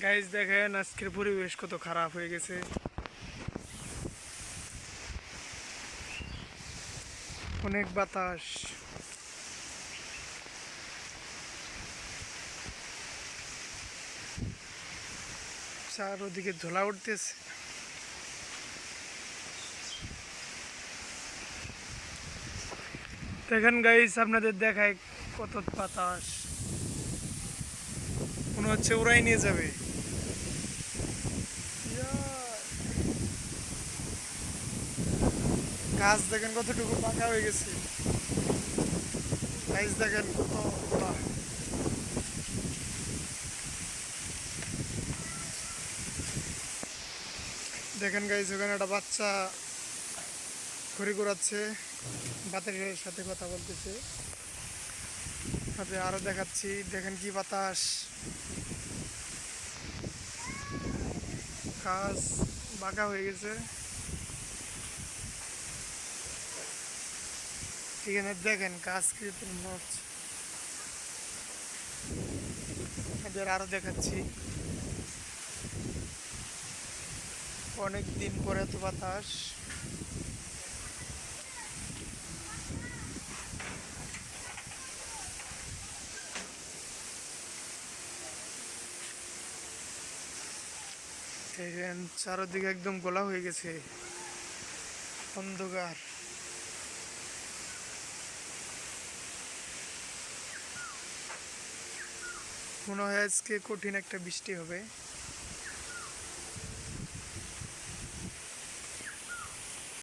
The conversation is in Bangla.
গাইজ দেখেন আজকের পরিবেশ কত খারাপ হয়ে গেছে। অনেক বাতাস, চারদিকে ধুলা উঠতেছে। দেখেন গাইজ আপনাদের দেখায় কত বাতাস, মনে হচ্ছে ওরাই নিয়ে যাবে। গাছ দেখেন কতটুকু পাকা হয়ে গেছে। গাইজ দেখেন কত দেখেন গাইজ ওখানে একটা বাচ্চা ঘুরে ঘোরাচ্ছে, বাতাসের সাথে কথা বলতেছে। আরো দেখাচ্ছি, দেখেন কি বাতাস। গাছ বাঁকা হয়ে গেছে। এখানে দেখেন গাছ কি নড়ছে। আরো দেখাচ্ছি, অনেক দিন পরে তো বাতাস। দেখেন চারদিকে একদম গোলা হয়ে গেছে, অন্ধকার। মনে হয় আজকে কঠিন একটা বৃষ্টি হবে।